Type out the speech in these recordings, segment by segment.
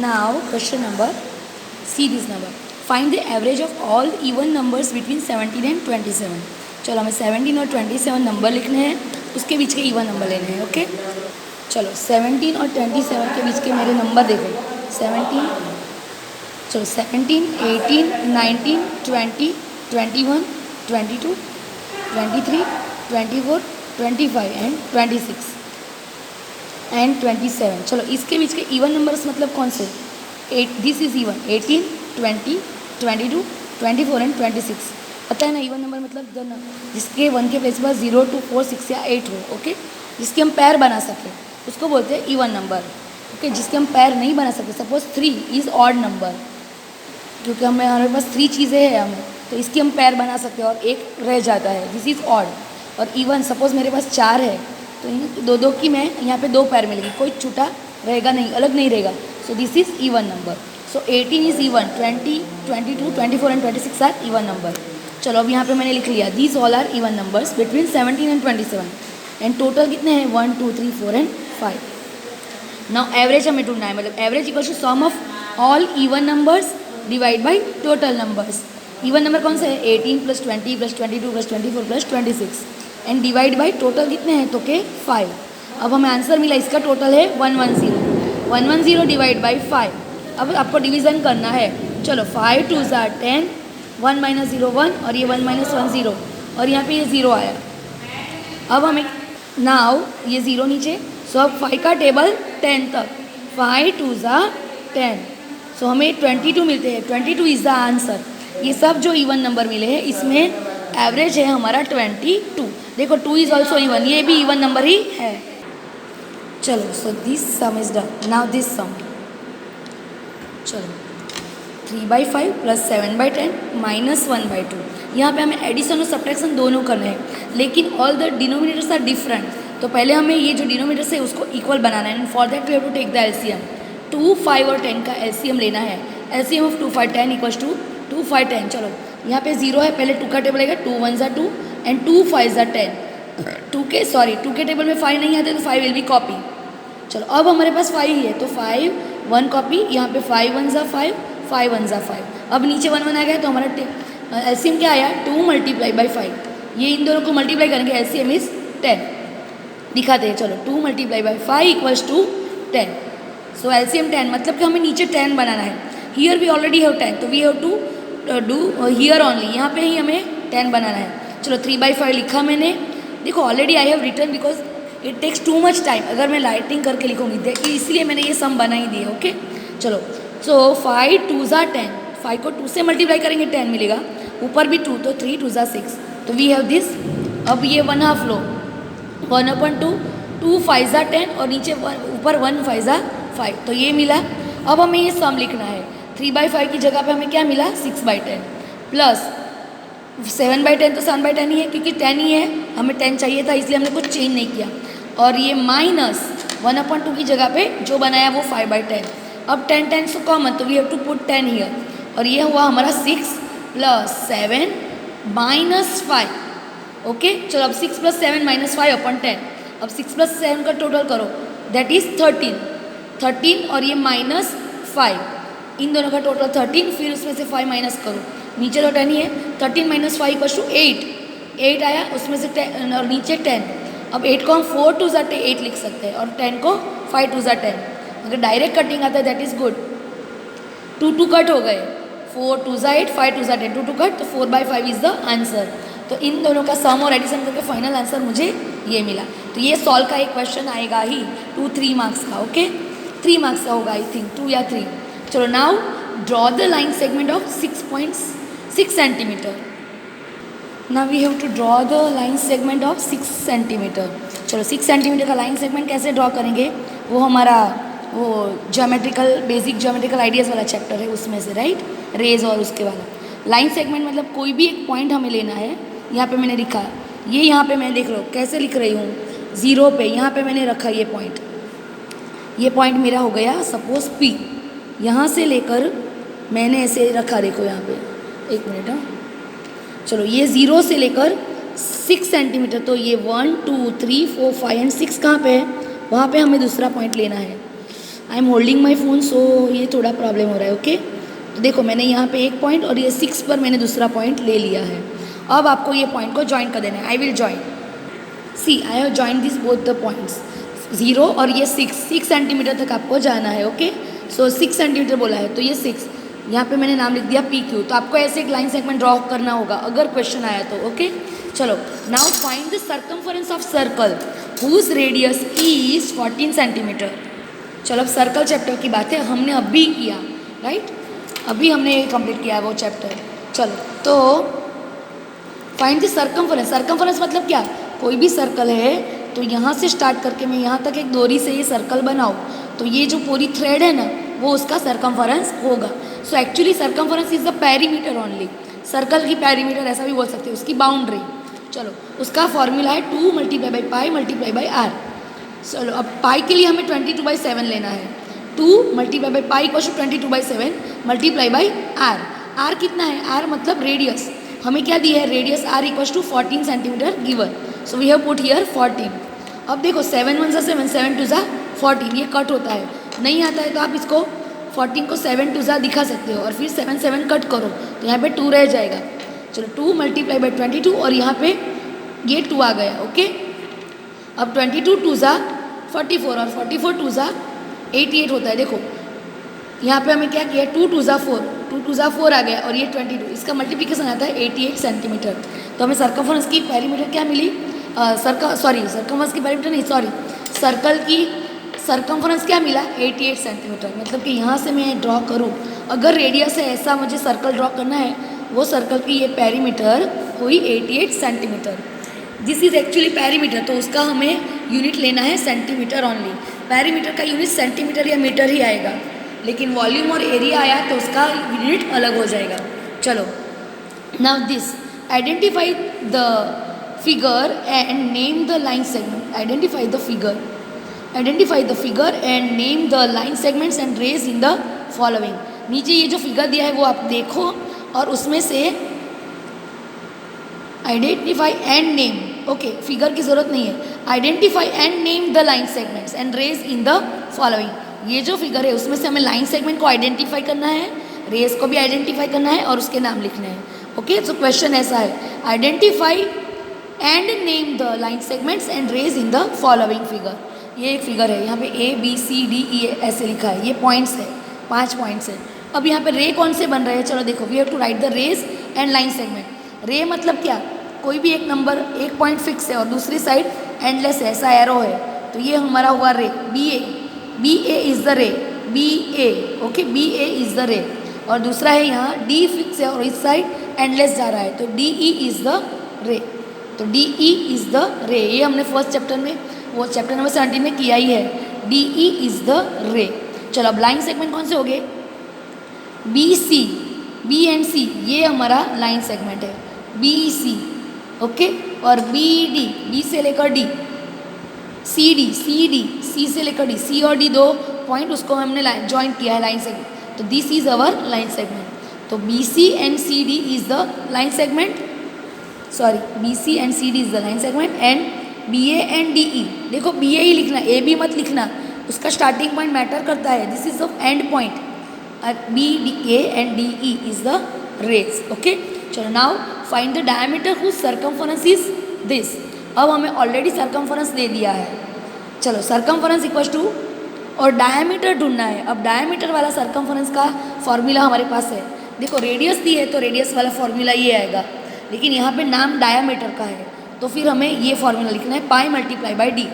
Now question number see this number find the average of all even numbers between 17 and 27। चलो हमें 17 और 27 number लिखने हैं, उसके बीच के इवन नंबर लेने हैं। ओके चलो 17 और 27 के बीच के मेरे नंबर देखो। 17 चलो 17, 18, 19, 20, 21, 22, 23, 24, 25 एंड 26 एंड 27। चलो इसके बीच के इवन नंबर्स मतलब कौन से? This is even 18, 20, 22, 24 and 26। पता है ना इवन नंबर मतलब जिसके 1 के प्लेस पर 0, 2, 4, 6 या 8 हो। ओके जिसके हम पैर बना सकें उसको बोलते हैं इवन नंबर। ओके जिसके हम पैर नहीं बना सकते, सपोज 3 इज़ ऑड नंबर, क्योंकि हमारे पास 3 चीज़ें हैं हमें, तो इसकी हम पैर बना सकते हैं और एक रह जाता है, दिस इज़ ऑड। और इवन सपोज मेरे पास 4 है तो इन दो की मैं यहाँ पे 2 पैर मिलेगी, कोई छूटा रहेगा नहीं, अलग नहीं रहेगा। So this is even number. So 18 is even, 20, 22, 24 and 26 are even number. चलो अब यहाँ पे मैंने लिख लिया these all are even numbers between 17 and 27 and total कितने हैं 1, 2, 3, 4 एंड 5। नाउ एवरेज हमें ढूंढना है, मतलब average equal to sum of all even numbers divide by total numbers. Even number कौन सा है? 18 + 20 + 22 + 24 + 26 एंड डिवाइड बाई टोटल कितने हैं तो के 5। अब हमें आंसर मिला, इसका टोटल है 110। 110 डिवाइड बाई 5। अब आपको डिवीज़न करना है। चलो 5 2 ज़ा 10, 1 - 0 1 और ये 1 - 1 0 और यहाँ पे ये 0 आया। अब हमें नाउ ये 0 नीचे, सो अब 5 का टेबल 10 तक, 5 2 ज़ा 10, सो हमें 22 मिलते हैं। 22 इज़ द आंसर। ये सब जो इवन नंबर मिले हैं इसमें एवरेज है हमारा 22। देखो 2 इज़ ऑल्सो इवन, ये भी इवन नंबर ही है। चलो so this sum is done. Now this sum, चलो 3/5 + 7/10 - 1/2। यहाँ पे हमें एडिशन और सब्ट्रैक्शन दोनों करने हैं, लेकिन all the denominators are different. तो पहले हमें ये जो डिनोमिनेटर्स है उसको इक्वल बनाना है, and for that we have to take the LCM. 2, 5 और 10 का एलसीएम लेना है। LCM of 2, 5, 10 equals to 2, 5, 10। चलो यहाँ पे 0 है, पहले 2 का टेबल आएगा, 2 1 = 2 एंड 2 5 = 10। 2 के टेबल में 5 नहीं आते तो 5 विल बी कॉपी। चलो अब हमारे पास 5 ही है तो 5 1 कॉपी, यहाँ पे 5 1 = 5, 5 1 = 5। अब नीचे 1 1 आ गया तो हमारा एलसीएम क्या आया 2 × 5। ये इन दोनों को मल्टीप्लाई करेंगे, एलसीएम इज 10। दिखाते हैं, चलो 2 × 5 = 10। सो एलसीएम 10, मतलब कि हमें नीचे 10 बनाना है। हियर वी ऑलरेडी हैव 10, तो we have to do here only, यहाँ पे ही हमें 10 बनाना है। चलो 3/5 लिखा मैंने। देखो already I have written because it takes too much time, अगर मैं लाइटिंग करके लिखूँगी इसलिए मैंने ये सम बना ही दिया। ओके चलो सो 5 2 ज़ा 10, 5 को 2 से मल्टीप्लाई करेंगे 10 मिलेगा, ऊपर भी 2 तो 3 2 ज़ा 6, तो वी हैव दिस। अब ये 1/2 लो, 1/2, 2 5 ज़ा 10 और नीचे ऊपर 1 5 ज़ा 5, तो ये मिला। अब हमें ये सम लिखना है। 3/5 की जगह पे हमें क्या मिला 6/10 प्लस 7/10, तो 7/10 ही है क्योंकि 10 ही है, हमें 10 चाहिए था इसलिए हमने कुछ चेंज नहीं किया। और ये माइनस 1/2 की जगह पे जो बनाया वो 5/10। अब 10 10 तो कॉमन, तो we have to put 10 here, और ये हुआ हमारा 6 + 7 - 5। ओके चलो अब 6 + 7 - 5/10। अब 6 + 7 का टोटल करो, दैट इज़ 13 और ये -5, इन दोनों का टोटल 13, फिर उसमें से 5 माइनस करो, नीचे तो 10 ही है। 13 - 5 = 8 आया, उसमें से 10 और नीचे 10। अब 8 को हम 4 2 ज़ा 8 लिख सकते हैं और 10 को 5 2 ज़ा 10। अगर डायरेक्ट कटिंग आता है दैट इज़ गुड। 2 2 कट हो गए, 4 2 ज़ा 8, 5 2 ज़ा 10, 2 2 कट, तो 4/5 इज़ द आंसर। तो इन दोनों का सम और एडिशन करके फाइनल आंसर मुझे ये मिला। तो ये सॉल्व का एक क्वेश्चन आएगा ही 2-3 मार्क्स का। ओके 3 मार्क्स का होगा, आई थिंक 2 या 3। चलो now draw the line segment of 6.6 centimetre. Now we have to draw the line segment of 6 centimetre. चलो 6 सेंटीमीटर का लाइन सेगमेंट कैसे ड्रॉ करेंगे, वो हमारा वो बेसिक ज्योमेट्रिकल आइडियाज़ वाला चैप्टर है उसमें से, राइट, रेज और उसके वाला। लाइन सेगमेंट मतलब कोई भी एक पॉइंट हमें लेना है। यहाँ पे मैंने लिखा, ये यहाँ पे मैं देख रहा हूँ कैसे लिख रही हूँ, 0 पे यहाँ पे मैंने रखा ये पॉइंट। ये पॉइंट मेरा हो गया सपोज P, यहाँ से लेकर मैंने ऐसे रखा, देखो यहाँ पे, एक मिनट हाँ, चलो ये 0 से लेकर 6 सेंटीमीटर, तो ये 1 2 3 4 5 एंड 6 कहाँ पे है, वहाँ पे हमें दूसरा पॉइंट लेना है। I am holding my phone, so ये थोड़ा प्रॉब्लम हो रहा है। ओके, तो देखो मैंने यहाँ पे एक पॉइंट और ये 6 पर मैंने दूसरा पॉइंट ले लिया है। अब आपको ये पॉइंट को ज्वाइन कर देना है। I will join, see I have join this both the points, 0 और ये 6 सेंटीमीटर तक आपको जाना है। ओके, सो 6 सेंटीमीटर बोला है तो ये 6, यहाँ पे मैंने नाम लिख दिया PQ। तो आपको ऐसे एक लाइन सेगमेंट ड्रॉ करना होगा अगर क्वेश्चन आया तो। ओके, चलो now find the circumference of circle whose radius is 14 centimetre. चलो अब सर्कल चैप्टर की बात है, हमने अभी किया, राइट, अभी हमने कंप्लीट किया वो चैप्टर। चलो तो फाइंड द सर्कमफरेंस। सर्कमफरेंस मतलब क्या, कोई भी सर्कल है तो यहाँ से स्टार्ट करके मैं यहाँ तक एक डोरी से ये सर्कल बनाऊँ तो ये जो पूरी थ्रेड है ना वो उसका सर्कमफरेंस होगा। So actually circumference is the perimeter only, circle की पेरीमीटर ऐसा भी बोल सकते हैं, उसकी बाउंड्री। चलो उसका फॉर्मूला है 2 multiply by pi multiply by r. चलो अब पाई के लिए हमें 22/7 लेना है। 2 multiply by pi equal to 22/7 multiply by r. R कितना है, आर मतलब रेडियस, हमें क्या दिया है, radius r equal to 14 centimetre given. So we have put here 14। अब देखो 7 1 सा 7, 7 2 सा 14, ये कट होता है, नहीं आता है तो आप इसको 14 को 7 2 सा दिखा सकते हो और फिर 7 7 कट करो तो यहाँ पे 2 रह जाएगा। चलो 2 मल्टीप्लाई बाई 22 और यहाँ पे ये 2 आ गया। ओके, अब 22 2 सा 44 और 44 2 सा 88 होता है। देखो यहाँ पे हमें क्या किया, 2 2 सा 4, 2 2 सा 4 आ गया और ये 22, इसका मल्टीप्लिकेशन आता है 88 सेंटीमीटर। तो हमें सर्कमफरेंस की पेरीमीटर क्या मिली, सर्कमफरेंस की पेरीमीटर नहीं, सर्कल की सर्कमफरेंस क्या मिला, 88 सेंटीमीटर। मतलब कि यहाँ से मैं ड्रॉ करूँ, अगर रेडियस है ऐसा मुझे सर्कल ड्रॉ करना है, वो सर्कल की ये पेरीमीटर हुई 88 centimetre. This is actually perimeter, तो उसका हमें यूनिट लेना है सेंटीमीटर ओनली। पेरीमीटर का यूनिट सेंटीमीटर या मीटर ही आएगा, लेकिन वॉल्यूम और एरिया आया तो उसका यूनिट अलग हो जाएगा। चलो now this, identify the figure and name the line segment. Identify the figure and name the line segments and rays in the following. नीचे ये जो फिगर दिया है वो आप देखो और उसमें से identify and name, okay figure की ज़रूरत नहीं है, identify and name the line segments and rays in the following. ये जो फिगर है उसमें से हमें लाइन सेगमेंट को आइडेंटिफाई करना है, रेज को भी आइडेंटिफाई करना है और उसके नाम लिखने हैं। ओके, सो क्वेश्चन ऐसा है, identify and name the line segments and rays in the following figure. ये एक फिगर है, यहाँ पे ABCDE ऐसे लिखा है, ये पॉइंट्स है, 5 पॉइंट्स है। अब यहाँ पे रे कौन से बन रहे हैं, चलो देखो, we have to write the rays and line segment. Ray मतलब क्या, कोई भी एक नंबर, एक पॉइंट फिक्स है और दूसरी साइड एंडलेस है, ऐसा एरो है, तो ये हमारा हुआ रे, BA इज़ द रे, BA, okay, BA is the रे। और दूसरा है यहाँ D फिक्स है और इस साइड एंडलेस जा रहा है, तो DE इज़ द रे, तो DE इज़ द रे। ये हमने फर्स्ट चैप्टर में, वो चैप्टर नंबर 17 में किया ही है, DE इज़ द रे। चलो अब लाइन सेगमेंट कौन से हो गए, BC, B एंड C, ये हमारा लाइन सेगमेंट है, BC, ओके, और BD, B से लेकर D, CD, C से लेकर D, C और D 2 पॉइंट उसको हमने ज्वाइन किया है लाइन सेगमेंट, तो this is our line segment. तो BC and CD is the line segment, sorry BC and CD is the line segment and BA and DE, देखो BA ही लिखना, AB मत लिखना, उसका स्टार्टिंग पॉइंट मैटर करता है, this is the end point. BA and DE is the rays. Okay, चलो now find the diameter whose circumference is this. अब हमें ऑलरेडी सर्कमफरेंस दे दिया है, चलो सर्कमफरेंस इक्वल टू और डायमीटर ढूंढना है। अब डायमीटर वाला सर्कमफरेंस का फॉर्मूला हमारे पास है, देखो रेडियस दी है तो रेडियस वाला फॉर्मूला ये आएगा, लेकिन यहाँ पे नाम डायमीटर का है तो फिर हमें ये फॉर्मूला लिखना है, pi multiply by d.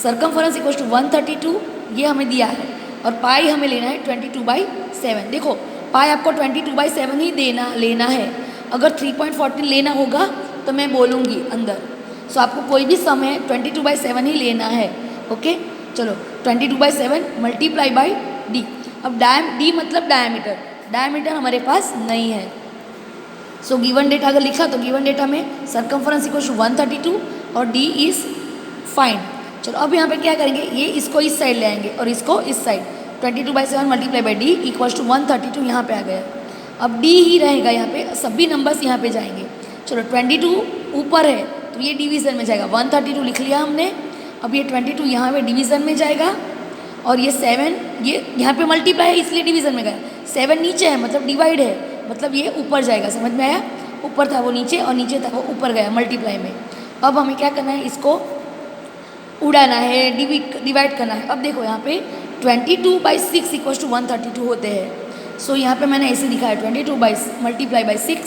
Circumference equal to 132 ये हमें दिया है और पाई हमें लेना है 22/7। देखो पाई आपको 22/7 ही लेना है, अगर 3.14 लेना होगा तो मैं बोलूँगी अंदर, सो आपको कोई भी सम है 22/7 ही लेना है। ओके, चलो 22/7 मल्टीप्लाई बाई डी। अब डी मतलब डायमीटर, डायमीटर हमारे पास नहीं है, सो गिवन डेटा अगर लिखा तो गिवन डेटा में सर्कमफरेंस इक्वल टू 132 और डी इज़ फाइंड। चलो अब यहाँ पे क्या करेंगे, ये इसको इस साइड ले आएंगे और इसको इस side, 22/7 multiply by d equals to 132 यहाँ पे आ गया। अब डी ही रहेगा यहाँ पे, सभी नंबर्स यहाँ पे जाएंगे। चलो 22 ऊपर है तो ये डिवीज़न में जाएगा, 132 लिख लिया हमने। अब ये 22 यहाँ पे डिवीज़न में जाएगा और ये 7, ये यहाँ पे मल्टीप्लाई है इसलिए डिवीज़न में गया, 7 नीचे है मतलब डिवाइड है, मतलब ये ऊपर जाएगा, समझ में आया? ऊपर था वो नीचे और नीचे था वो ऊपर गया मल्टीप्लाई में। अब हमें क्या करना है, इसको उड़ाना है, डिवाइड करना है। अब देखो यहाँ पे 22/6 इक्वल्स टू 132 होते हैं। सो यहाँ पे मैंने ऐसे लिखा है 22 multiply by 6,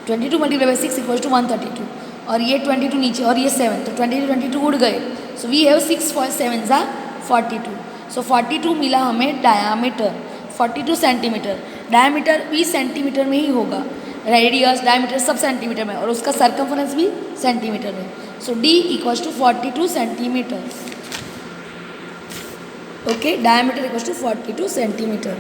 22 multiply by 6 equals to 132, और ये 22 नीचे और ये 7, तो 22 उड़ गए। सो वी हैव 6 for 7 ज़ा 42। सो 42 मिला हमें डायामीटर, 42 सेंटीमीटर। डायामीटर भी सेंटीमीटर में ही होगा, रेडियस डायमीटर सब सेंटीमीटर में, और उसका सर्कमफरेंस भी सेंटीमीटर में। So D equals to 42 centimetre. Okay, diameter equals to 42 centimetre.